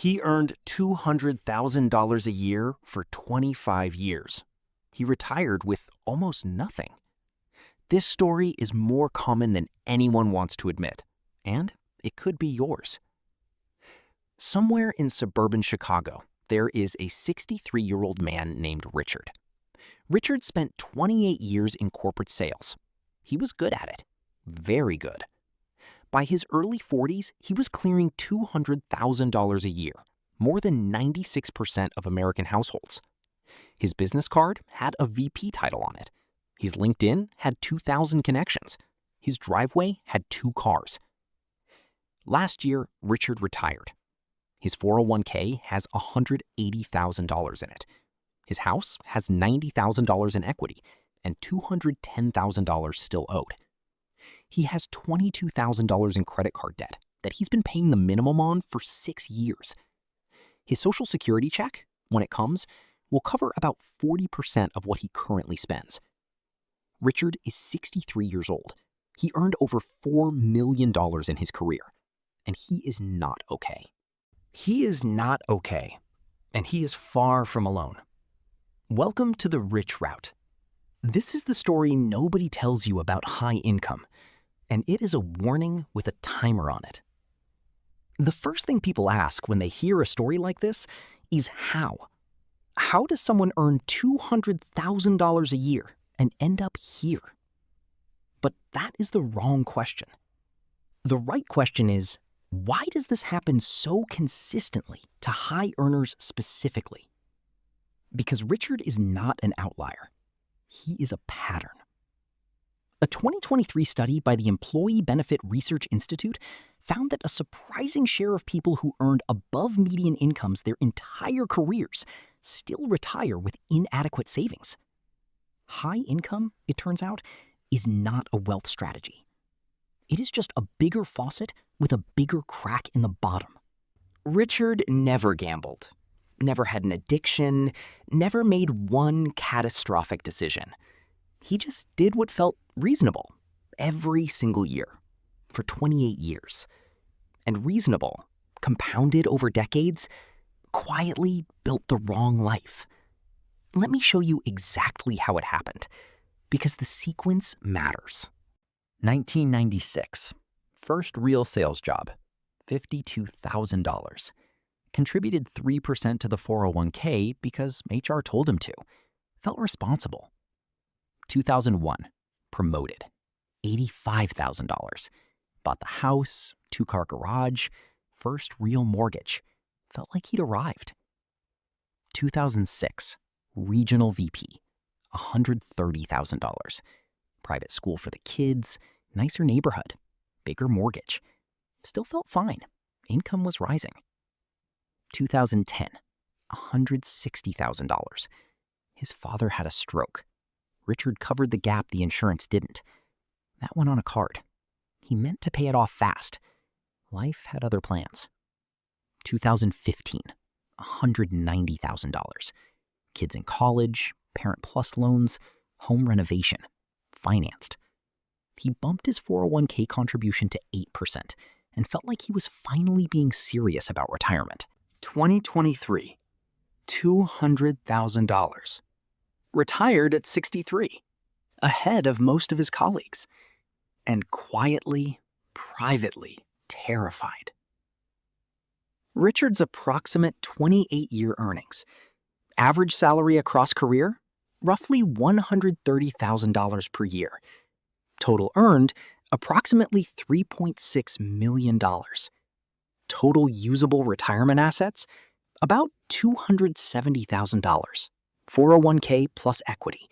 He earned $200,000 a year for 25 years. He retired with almost nothing. This story is more common than anyone wants to admit, and it could be yours. Somewhere in suburban Chicago, there is a 63-year-old man named Richard. Richard spent 28 years in corporate sales. He was good at it, very good. By his early 40s, he was clearing $200,000 a year, more than 96% of American households. His business card had a VP title on it. His LinkedIn had 2,000 connections. His driveway had 2 cars. Last year, Richard retired. His 401k has $180,000 in it. His house has $90,000 in equity and $210,000 still owed. He has $22,000 in credit card debt that he's been paying the minimum on for 6 years. His Social Security check, when it comes, will cover about 40% of what he currently spends. Richard is 63 years old. He earned over $4 million in his career, and he is not okay. He is not okay, and he is far from alone. Welcome to the Rich Route. This is the story nobody tells you about high income, and it is a warning with a timer on it. The first thing people ask when they hear a story like this is how? How does someone earn $200,000 a year and end up here? But that is the wrong question. The right question is, why does this happen so consistently to high earners specifically? Because Richard is not an outlier. He is a pattern. A 2023 study by the Employee Benefit Research Institute found that a surprising share of people who earned above median incomes their entire careers still retire with inadequate savings. High income, it turns out, is not a wealth strategy. It is just a bigger faucet with a bigger crack in the bottom. Richard never gambled, never had an addiction, never made one catastrophic decision. He just did what felt reasonable every single year for 28 years. And reasonable, compounded over decades, quietly built the wrong life. Let me show you exactly how it happened, because the sequence matters. 1996, first real sales job, $52,000. Contributed 3% to the 401k because HR told him to. Felt responsible. 2001, promoted, $85,000. Bought the house, 2-car garage, first real mortgage. Felt like he'd arrived. 2006, regional VP, $130,000. Private school for the kids, nicer neighborhood, bigger mortgage. Still felt fine. Income was rising. 2010, $160,000. His father had a stroke. Richard covered the gap the insurance didn't. That went on a card. He meant to pay it off fast. Life had other plans. 2015, $190,000. Kids in college, Parent Plus loans, home renovation, financed. He bumped his 401k contribution to 8% and felt like he was finally being serious about retirement. 2023, $200,000. Retired at 63, ahead of most of his colleagues, and quietly, privately terrified. Richard's approximate 28-year earnings, average salary across career, roughly $130,000 per year. Total earned, approximately $3.6 million. Total usable retirement assets, about $270,000. 401k plus equity.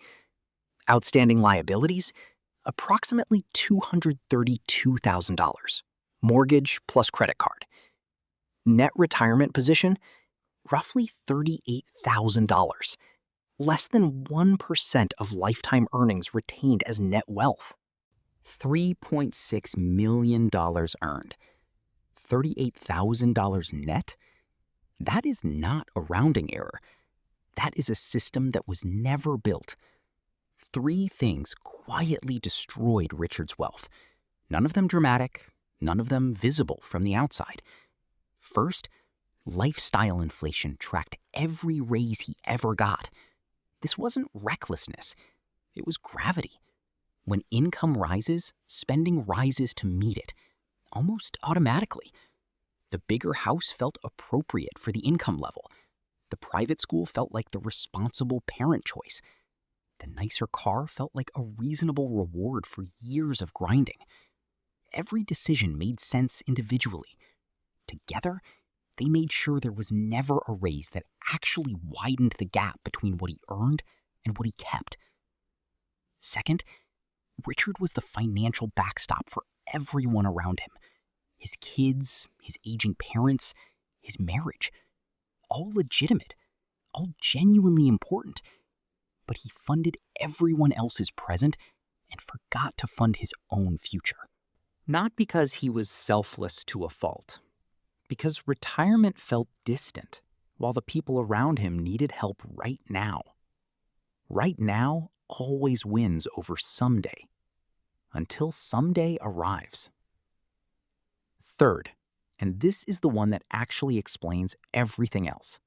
Outstanding liabilities, approximately $232,000. Mortgage plus credit card. Net retirement position, roughly $38,000. Less than 1% of lifetime earnings retained as net wealth. $3.6 million earned. $38,000 net? That is not a rounding error. That is a system that was never built. 3 things quietly destroyed Richard's wealth. None of them dramatic, none of them visible from the outside. First, Lifestyle inflation tracked every raise he ever got. This wasn't recklessness, it was gravity. When income rises, spending rises to meet it, almost automatically. The bigger house felt appropriate for the income level. The private school felt like the responsible parent choice. The nicer car felt like a reasonable reward for years of grinding. Every decision made sense individually. Together, they made sure there was never a raise that actually widened the gap between what he earned and what he kept. Second, Richard was the financial backstop for everyone around him. His kids, his aging parents, his marriage. All legitimate, all genuinely important. But he funded everyone else's present and forgot to fund his own future. Not because he was selfless to a fault, because retirement felt distant, while the people around him needed help right now. Right now always wins over someday, until someday arrives. Third, and this is the one that actually explains everything else.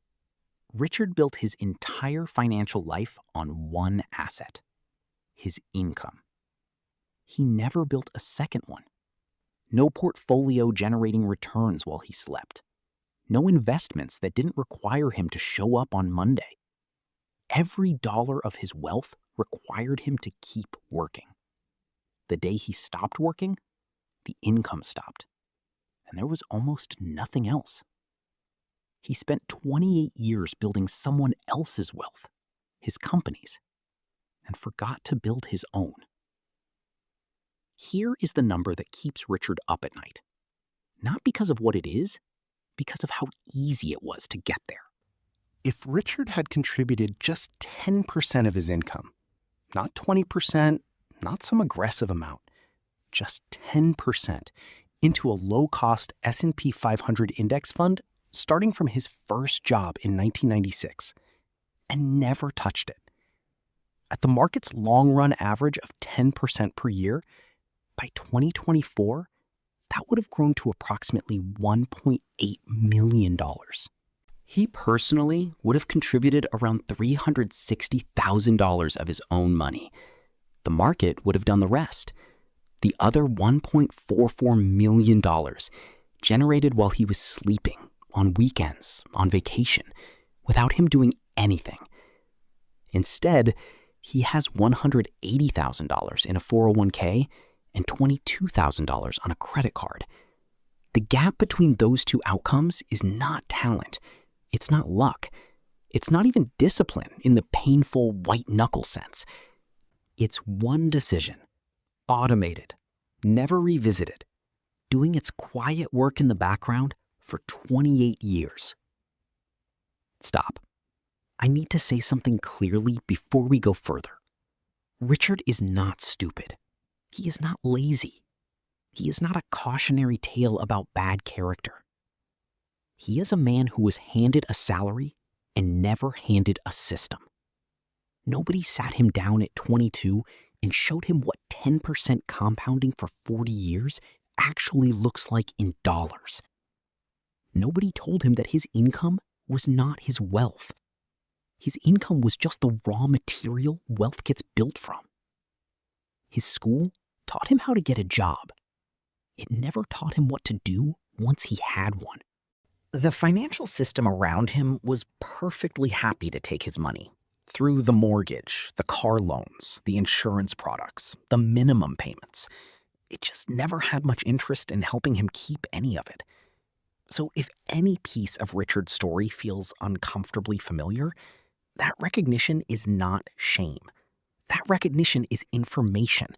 Richard built his entire financial life on one asset: his income. He never built a second one. No portfolio generating returns while he slept. No investments that didn't require him to show up on Monday. Every dollar of his wealth required him to keep working. The day he stopped working, the income stopped, and there was almost nothing else. He spent 28 years building someone else's wealth, his company's, and forgot to build his own. Here is the number that keeps Richard up at night. Not because of what it is, because of how easy it was to get there. If Richard had contributed just 10% of his income, not 20%, not some aggressive amount, just 10% into a low-cost S&P 500 index fund starting from his first job in 1996, and never touched it. At the market's long-run average of 10% per year, by 2024, that would have grown to approximately $1.8 million. He personally would have contributed around $360,000 of his own money. The market would have done the rest. The other $1.44 million generated while he was sleeping, on weekends, on vacation, without him doing anything. Instead, he has $180,000 in a 401k and $22,000 on a credit card. The gap between those two outcomes is not talent. It's not luck. It's not even discipline in the painful white-knuckle sense. It's one decision, automated, never revisited, doing its quiet work in the background for 28 years. Stop. I need to say something clearly before we go further. Richard is not stupid. He is not lazy. He is not a cautionary tale about bad character. He is a man who was handed a salary and never handed a system. Nobody sat him down at 22 and showed him what 10% compounding for 40 years actually looks like in dollars. Nobody told him that his income was not his wealth. His income was just the raw material wealth gets built from. His school taught him how to get a job. It never taught him what to do once he had one. The financial system around him was perfectly happy to take his money through the mortgage, the car loans, the insurance products, the minimum payments. It just never had much interest in helping him keep any of it. So if any piece of Richard's story feels uncomfortably familiar, that recognition is not shame. That recognition is information,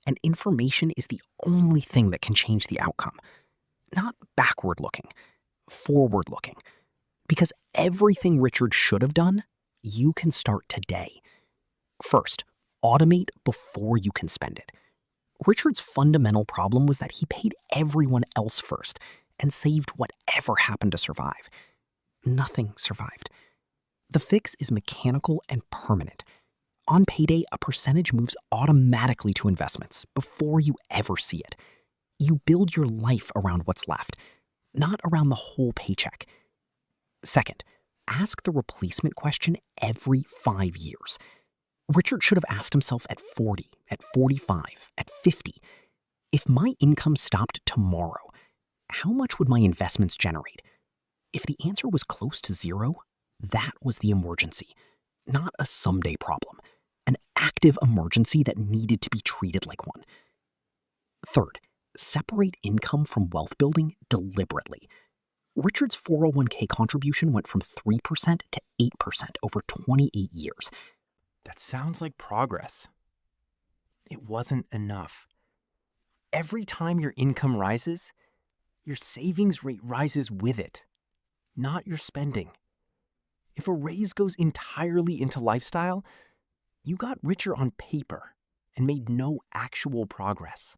and information is the only thing that can change the outcome. Not backward-looking, forward-looking. Because everything Richard should have done, you can start today. First, automate before you can spend it. Richard's fundamental problem was that he paid everyone else first and saved whatever happened to survive. Nothing survived. The fix is mechanical and permanent. On payday, a percentage moves automatically to investments before you ever see it. You build your life around what's left, not around the whole paycheck. Second, ask the replacement question every 5 years. Richard should have asked himself at 40, at 45, at 50, if my income stopped tomorrow, how much would my investments generate? If the answer was close to zero, that was the emergency, not a someday problem, an active emergency that needed to be treated like one. Third, separate income from wealth building deliberately. Richard's 401k contribution went from 3% to 8% over 28 years. That sounds like progress. It wasn't enough. Every time your income rises, your savings rate rises with it, not your spending. If a raise goes entirely into lifestyle, you got richer on paper and made no actual progress.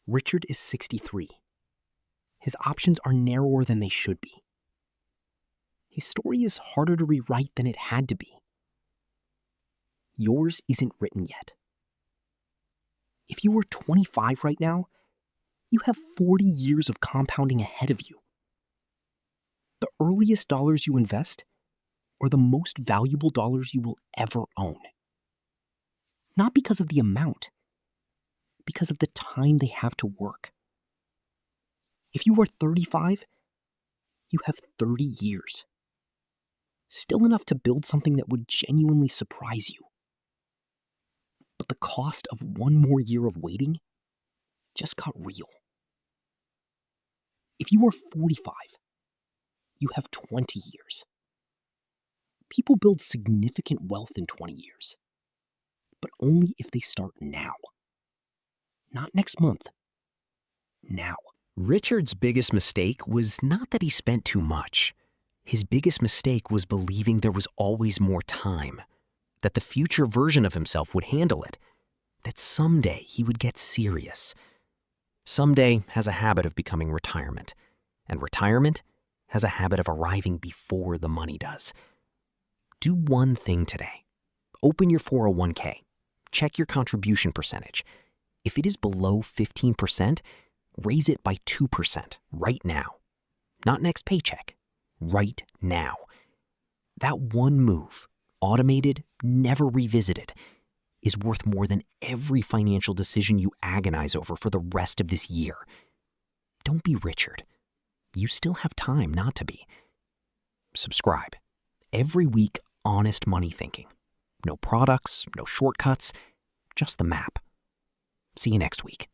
Richard is 63. His options are narrower than they should be. His story is harder to rewrite than it had to be. Yours isn't written yet. If you were 25 right now, you have 40 years of compounding ahead of you. The earliest dollars you invest are the most valuable dollars you will ever own. Not because of the amount, because of the time they have to work. If you are 35, you have 30 years. Still enough to build something that would genuinely surprise you. But the cost of one more year of waiting just got real. If you are 45, you have 20 years. People build significant wealth in 20 years, but only if they start now. Not next month. Now. Richard's biggest mistake was not that he spent too much. His biggest mistake was believing there was always more time, that the future version of himself would handle it, that someday he would get serious. Someday has a habit of becoming retirement, and retirement has a habit of arriving before the money does. Do one thing today. Open your 401k. Check your contribution percentage. If it is below 15%, raise it by 2% right now. Not next paycheck, right now. That one move, automated, never revisited, is worth more than every financial decision you agonize over for the rest of this year. Don't be Richard. You still have time not to be. Subscribe. Every week, honest money thinking. No products, no shortcuts, just the map. See you next week.